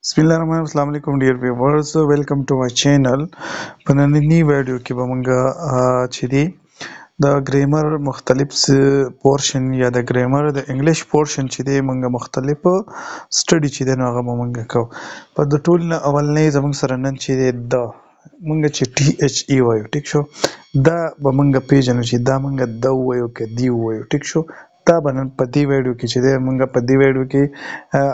Bismillahirrahmanirrahim. Assalamu alaikum dear viewers. Welcome to my channel. په نننۍ ویډیو کې به مونږ چې دی د ګرامر مختلف پورشن یا د ګرامر د انګلیش پورشن چې دی مونږ مختلف سټډي چې دی نو هغه به مونږ کوو. په د ټول نه اولنۍ زموږ سره نن چې دی د مونږ چې ټي ایچ ای وایو ټیک شو دا به مونږ پیژنو چې دا مونږ د وایو که دی وایو ټیک شو دا به نن په دې ویډیو کې چې دی مونږ په دې ویډیو کې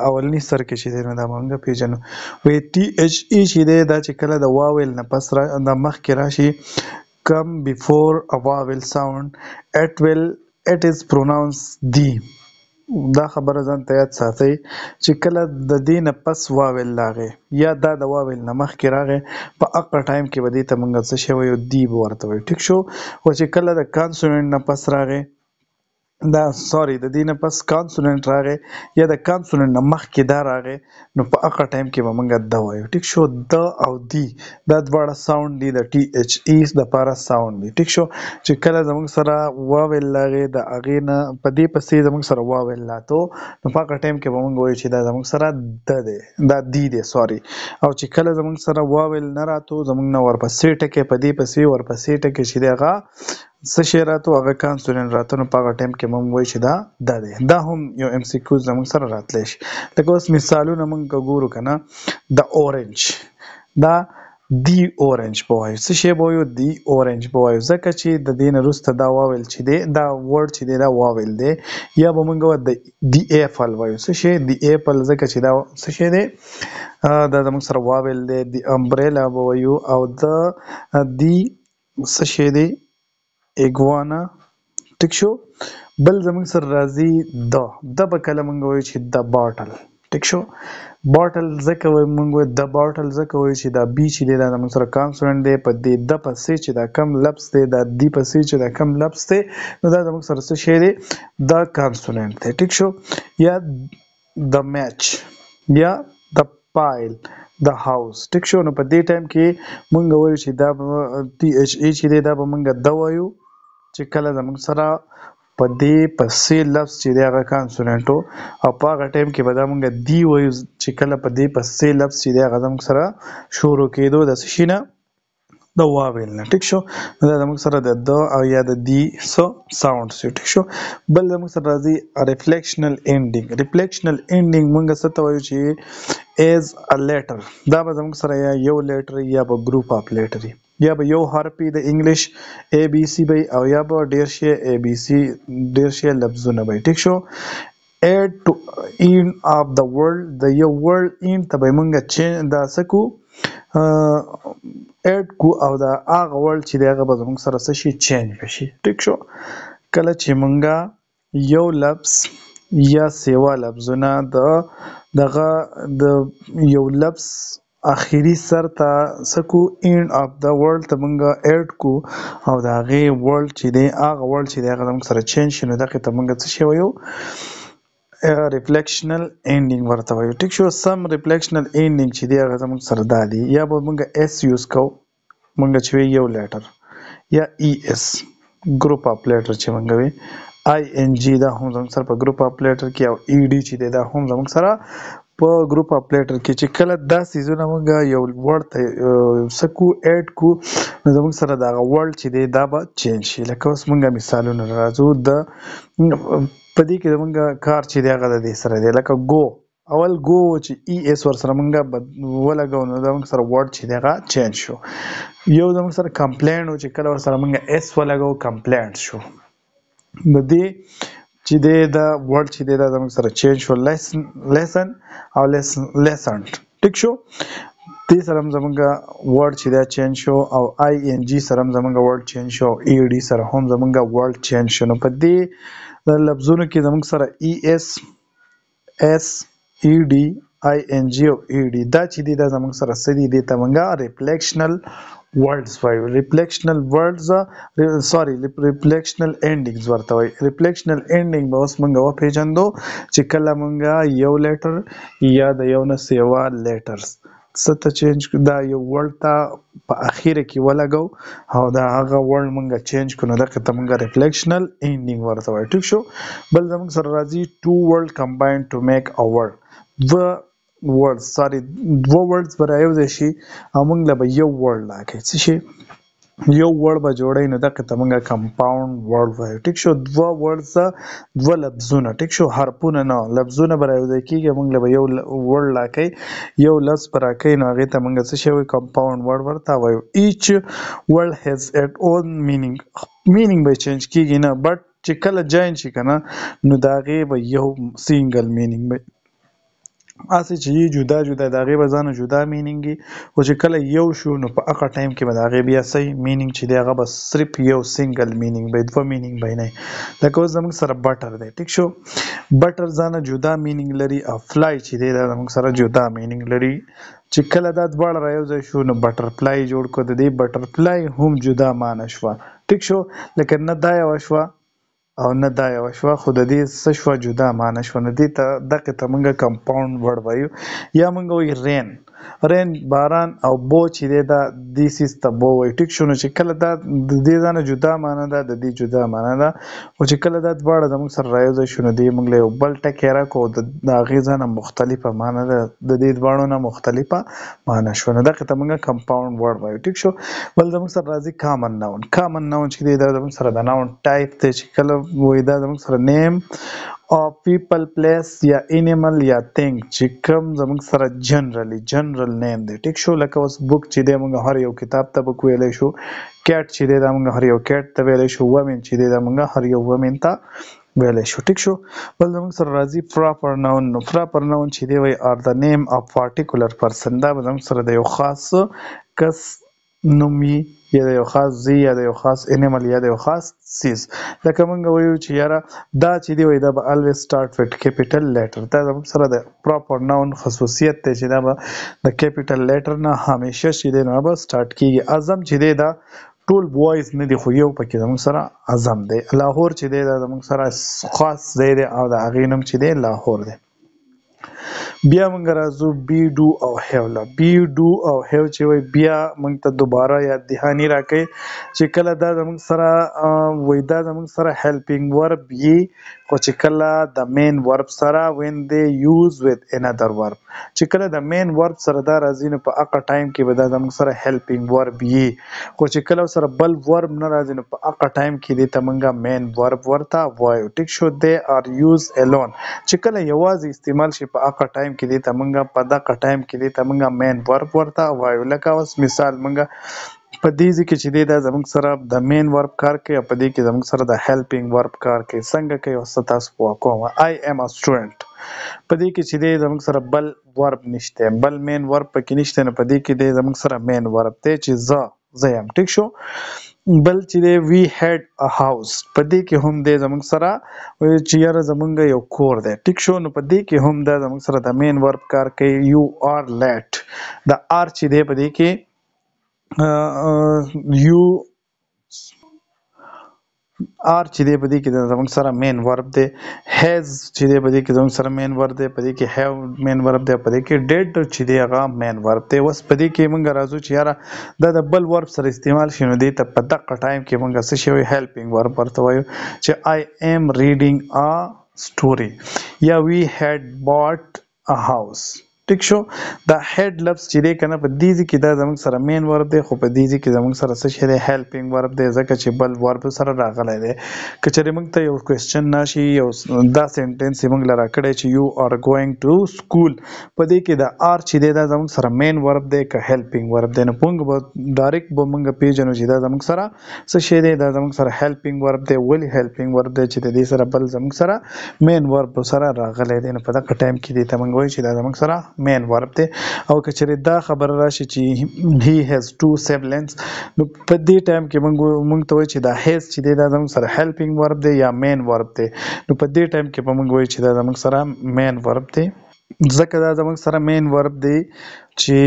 اولنی سر کې چې دی نو دا مونږ پیژنو. وی ټي ایچ ای چې دی دا چې کله د واویل نه پس را د مخکې راشي come before a vowel sound it is pronounced دی. دا خبره ځان ته یاد ساتئ چې کله د دې نه پس واویل راغی یا دا د واویل نه مخکې راغی په هغه ټایم کې به دې ته موږ څه شی وایو دی به ورته وایو ټیک شو. خو چې کله د کانسوننټ نه پس راغی دا سوري د دې نه پس کانسوننټ راغی یا د کانسوننټ نه مخکې دا راغی نو په هغه ټایم کې به موږ د وایو ټیک شو. د او دی دا دواړه ساوند دي د ټي ایچ ای دپاره ساوند دي ټیک شو. چې کله زموږ سره واویل راغی د هغې نه په دې پسې زموږ سره واویل راتو نو په هغه ټایم کې به موږ وایو چې دا زموږ سره د دی دا دی دی سوري. او چې کله زموږ سره واویل نه راتو زموږ نه ورپسې ټکی په دې پسې ورپسې ټکی چې دی هغه څه شی راتو هغه کانسوننټ راتو نو په هغه ټایم کې موږ وایو چې دا دی. دا هم یو ام سی کیو زموږ سره راتلی شي. لکه اوس مثالونه موږ ګورو که نه د اورنج دا دی اورنج به وایو څه شی به وایو دی اورنج به وایو ځکه چې د دې نه وروسته دا واویل چې دی دا ورډ چې دی دا واویل دی یا به موږ دی ایفل وایو څه شی دی ایفل ځکه چې دا څه شی دی دا زموږ سره واویل دی. دی امبریلا به وایو او دی څه شی دی ایګوانا ټیک شو. بل زموږ سره راځي د به کله موږ وایو چې د باټل ټیک شو. باټل ځکه موږ وایو د باټل ځکه وایو چې دا بي چې دی دا زموږ سره کانسوننټ دی په دې د پسې چې دا کم لفظ دی دا دی پسې چې دا کم لفظ دی نو دا زموږ سره څه شی دی دا کانسوننټ دی ټیک شو. یا د میچ یا د پایل د هاوس ټیک شو. نو په دې ټایم کې موږ وایو چې دا ټي ایچ ای چې دی دا به موږ د وایو چې کله زموږ سره په دې پسې لفظ چې دی هغه کانسوننټ او په هغه ټایم کې به دا موږ دی وایو چې کله په دې پسې لفظ چې دی هغه زموږ سره شروع کېدو د څه شي نه د واویل نه ټیک شو. دا زموږ سره د او یا د دی ساوند شو ټیک شو. بل زموږ سره راځي ریفلیکشنل اینډینګ. ریفلیکشنل اینډینګ موږ څه ته وایو چې ایز ا لیټر دا به زموږ سره یا یو لیټر یا به ګروپ اف لیټر یا به یو حرف د انګلیش ای بی سی به او یا به ډیر شی ای بی سی ډیر شی لفظونه به ټیک شو. add to end of the world د یو world end ته به موږ چین دا سکو اډ کو او دا هغه ورډ چې دی هغه به زموږ سره څه شي چینج بشي ټیک شو. کله چې موږ یو لفظ یا سیوا لفظونه دغه د یو لفظ اخیری سر ته سکو end of the world ته موږ اډ کو او د هغې ورډ چې دی هغه ورډ چې دی هغه زموږ سره چینج شي نو دغې ته موږ څه شی وایو ریفلیکشنل اینډینګ ورته وایو ټیک شو. سم ریفلیکشنل اینډینګ چې دی هغه زموږ سره دا دی یا به موږ ایس یوز کوو موږ چې وی یو لیټر یا ای ایس ګروپ اف لیټر چې موږ وی آی ان جی دا هم زموږ سره په ګروپ اف لیټر کې او ای ډي چې دی دا هم زموږ سره په ګروپ اف لیټر کې چې کله دا سیزونه موږ یو ورډ ته سکو اډ کو نو زموږ سره دغه ورډ چې دی دا به چینج شي. لکه اوس موږ مثالونه راځو د په دې کې زموږ کار چې دی هغه د دې سره دی لکه ګو اول ګو چې ای ایس ورسره موږ ولګو نو زموږ سره ورډ چې دی هغه چینج شو. یو زموږ سره کمپلینټ و چې کله ورسره موږ ایس ولګو کمپلینټ شو. د دې چې دی دا ورډ چې دی دا زموږ سره چینج شو لیسن او لیسنټ ټیک شو. دې سره هم زموږ ورډ چې دا چینج شو او آی ان جی سره هم زموږ ورډ چینج شو او ای ډي سره هم زموږ ورډ چینج شو. نو په دې لفظونو کې زموږ سره ای ایس ایس ای ډي آی ان جی او ای ډي دا چې دی دا زموږ سره څه دي دې ته موږ ریفلیکشنل ورډز وایو. ریفلیکشنل ورډز ریفلیکشنل اینډینګز ورته وایي. ریفلیکشنل اینډینګ به اوس موږ وپېژندو چې کله موږ یو لیټر یا د یو نه سیوا لیټرز څه ته چینج دا یو ورډ ته په اخیره کې ولګو او دا هغه ورډ موږ چینج کړو نو دغه ته موږ ریفلیکشنل اینډینګ ورته وایو ټیک شو. بل زموږ سره راځي ټو ورډ کمباین ټو میک ا ورډ. دوه words sorry دوه words به رايوځای شي او موږ له به یو word راکړي څه شي یو word به جوړی نو دغه ته موږ compound word وایو ټیک شو دوه words دوه لفظونه ټیک شو حرفونه نه لفظونه به رايوځای کیږي موږ له به یو word راکړي یو لفظ به راکړي نو هغې ته موږ څه شی وایو compound word ورته وایو each word has its own meaning به چینج کیږي نه بټ چې کله جاین شي کنه نو د هغې به یو سینګل مینینګ هسې چې یې جدا جدا د هغې به ځانه جدا مینینګ وي خو چې کله یو شو نو په هغه ټایم کې به د هغې بیا صحیح مینینګ چې دی هغه به صرف یو سینګل مینینګ به دوه مینینګ به نه لکه اوس زموږ سره بټر دی ټیک شو بټر ځانه جدا مینینګ لري او فلای چې دی دا زموږ سره جدا مینینګ لري چې کله دا دواړه رايوځای شو نو بټرفلای جوړ کړو د دې بټرفلای هم جدا معنی شوه ټیک شو لکه نه دا یوه شوه او نه دا یوه شوه خو د دې څه شوه جدا معنی شوه نو دې ته دغې ته موږ کمپاوند ورډ وایو یا موږ وایو رین باران او بو چې دی دا دې سیز ته بو وایو ټیک شو نو چې کله دا د دې ځانه جدا معنی ده د دې جدا معنی ده خو چې کله دا دواړه زموږ سره رايوځای شو نو دې موږ له یو بل ټکی راکړو د هغې ځانه مختلفه معنی ده د دې دواړو نه مختلفه معنی شوه نو دغې ته موږ کمپاوند ورډ وایو ټیک شو بل زموږ سره راځي کامن ناون چې دی دا زموږ سره د ناون ټایپ دی چې کله وایي دا زموږ سره نیم او پیپل پلیس یا انیمل یا تھنګ چې کوم زموږ سره جنرال نیم دی ټیک شو لکه اوس بوک چې دی موږ هر یو کتاب ته بوک ویلی شو کیټ چې دی دا موږ هر یو کیټ ته ویلی شو ومن چې دی دا موږ هر یو ومن ته ویلی شو ټیک شو بل زموږ سره راځي پراپر ناون نو پراپر ناون چې دی وایي آر د نیم اف پارټیکولر پرسن دا به زموږ سره د یو خاص کس نوم وي یا د یو خاص ځای یا د یو خاص انیمل یا د یو خاص سیز لکه موږ وایو چې یاره دا چې دی وایي دا به الویز سټارټ ویت کیپیټل لیټر دا زموږ سره د پراپر ناون خصوصیت دی چې دا به د کیپیټل لیټر نه همیشه چې دی نو به سټارټ کیږي اعظم چې دی دا ټول بوایز نه دي خو یو پکې زموږ سره اعظم دی لاهور چې دی دا زموږ سره خاص ځای دی او د هغې نوم چې دی لاهور دی بیا موږ راځو بی ډو او هیو له بی ډو او هیو چې وایي بیا موږ ته دوباره یاد دهاني راکوي چې کله دا زموږ سره وایي دا زموږ سره هیلپینګ ورب وي خو چې کله د مین ورب سره وین دی یوز ویت انادر ورب چې کله د مین ورب سره دا راځي نو په هغه ټایم کې به دا زموږ سره هیلپینګ ورب وي خو چې کله سره بل ورب نه راځي نو په هغه ټایم کې دی ته موږ مین ورب ورته وایو ټیک شو دی آر یوز الون چې کله یوازې استعمال شي په هغه ټایم کې دی ته موږ په دغه ټایم کې دی ته موږ مین ورب ورته وایو لکه اوس مثال موږ په دې کې چې دی دا زموږ سره د مین ورب کار کوي او په دې کې زموږ سره د هیلپینګ ورب کار کوي څنګه کوي اوس تاسو پوه کوم آی ایم ا سټوډنټ په دې کې چې دی زموږ سره بل ورب نشته بل مین ورب پکې نشته نه په دې کې دی زموږ سره مین ورب دی چې زه یم ټیک شو بل چې دی وی هډ ا هاوس په دې کې هم دی زموږ سره چې یاره زموږ یو کور دی ټیک شو نو په دې کې هم دا زموږ سره د مین ورب کار کوي یو آر لیټ د آر چې دی په دې کې یو آر چې دی په دې کې زموږ سره مین ورب دی هیز چې دی په دې کې زموږ سره مین ورب دی په دې کې هیو مین ورب دی په دې کې ډیډ چې دی هغه مین ورب دی اوس په دې کې موږ راځو چې یاره دا د بل ورب سره استعمال شي نو دې ته په دغه ټایم کې موږ څه شی وایو هیلپینګ ورب ورته وایو چې آی ایم ریډینګ ا سټوري یا وی هډ باټ ا هاوس ټیک شو دا هډ لفظ چې دی کنه په دې کې دا زموږ سره مین ورب دی خو په دې کې زموږ سره څه شی دی هیلپینګ ورب دی ځکه چې بل ورب سره راغلی دی که چېرې موږ ته یو کوېسچن راشي یو دا سینټینس یې موږ له راکړی چې یو آر ګوینګ ټو سکول په دې کې د آر چې دی دا زموږ سره مین ورب دی که هیلپینګ ورب دی نو موږ به ډایرکټ به موږ پیژنو چې دا زموږ سره څه شی دی دا زموږ سره هیلپینګ ورب دی ولې هیلپینګ ورب دی چې د دې سره بل زموږ سره مین ورب سره راغلی دی نو په دغه ټایم کې دی ته موږ وایو چې دا زموږ سره مین ورب دی او که چېرې دا خبره راشي چې هی هیز ټو سیبلنس نو په دې ټایم کې موږ ته وایي چې دا هیز چې دی دا زموږ سره هیلپینګ ورب دی یا مین ورب دی نو په دې ټایم کې به موږ وایو چې دا زموږ سره مین ورب دی ځکه دا زموږ سره مین ورب دی چې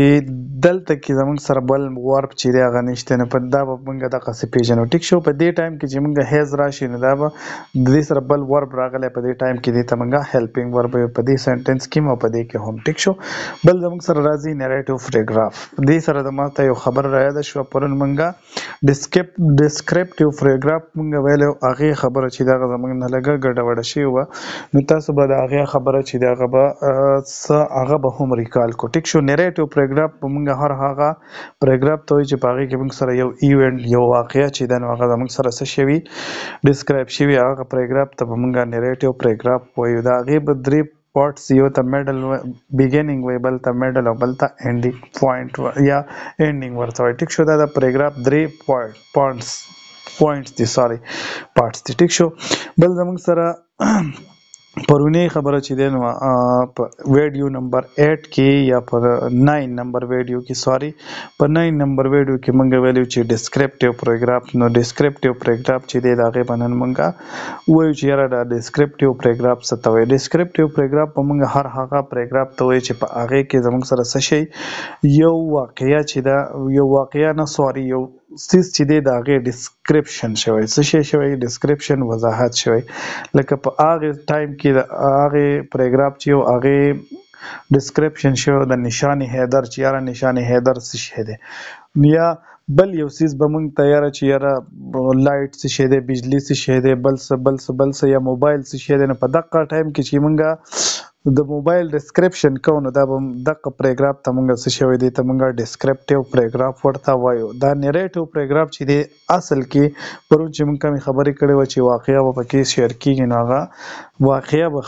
دلته کې زموږ سره بل ورب چې دی هغه نشته نو په دا به موږ دغسې پیژنو. ټیک شو. په دې ټایم کې چې موږ هیز راشي نو دا به د دې سره بل ورب راغلی په دې ټایم کې دې ته موږ هیلپینګ ورب په دې سنټنس کې او په دې کې هم. ټیک شو. بل زموږ سره راځي نریټیو پیراګراف. دې سره د ماته یو خبر را یاده شوه پرون موږ ډسکرپټیو پیراګراف موږ ویلو هغې خبره چې دغه زموږ نه لږه ګډوډه شوې وه نو تاسو به د هغې خبره چې د هغه به هغه به هم ریکال کو. ټیک شو. نریټیو پیراګراف په موږ هر هغه پیراګراف ته وایي چې په هغې کې موږ سره یو ایونټ یو واقعه چې ده نو هغه زموږ سره څه شوي ډسکرایب شوي هغه پیراګراف ته به موږ نریټیو پیراګراف وایو. د هغې به درې پارټس یو ته میډل بیګیننګ وایي بل ته میډل او بل ته اینډینګ پوینټ یا اینډینګ ورته وایي. ټیک شو. دا د پیراګراف درې پوینټس دي پارټس دي. ټیک شو. بل زموږ سره پرونی خبره چې دی نو په ویډیو نمبر 8 کې یا پر 9 نمبر ویډیو کې په 9 نمبر ویډیو کې موږ ویلو چې ډسکرپټیو پیراګراف نو ډسکرپټیو پیراګراف چې دی د هغې په نن موږ وایو چې یاره دا ډسکرپټیو پیراګراف څه ته وایي. ډسکرپټیو پیراګراف په موږ هر هغه پیراګراف ته وایي چې په هغې کې زموږ سره څه شی یو واقعه چې ده یو واقعه نه سوري یو څیز چې دی د هغې ډسکرپشن شوی څه شی شوی ډسکرپشن وضاحت شوی لکه په هغې ټایم کې د هغې پیراګراف چې یو هغې ډسکرپشن شوی د نشان حیدر چې یاره نشان حیدر څه شی دی یا بل یو څیز به موږ ته یاره چې یاره لایټ څه شی دی بجلی څه شی دی بل څه یا موبایل څه شی دی نو په دغه ټایم کې چې موږ د موبایل ډسکرپشن کوو نو دا به دغه پیراګراف ته موږ څه شوی دی ته موږ ډسکرپټیو پیراګراف ورته وایو. دا نریټیو پیراګراف چې دی اصل کې پرون چې موږ کومې خبرې کړې وه چې واقعه به پکې شیر کېږي نو هغه واقعه به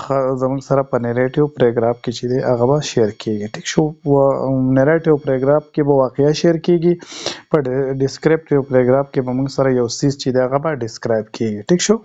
زموږ سره په نریټیو پیراګراف کې چې دی هغه به شیر کېږي. ټیک شو. نریټیو پیراګراف کې به واقعه شیر کېږي په ډسکرپټیو پیراګراف کې به موږ سره یو څیز چې دی هغه به ډسکرایب کېږي. ټیک شو.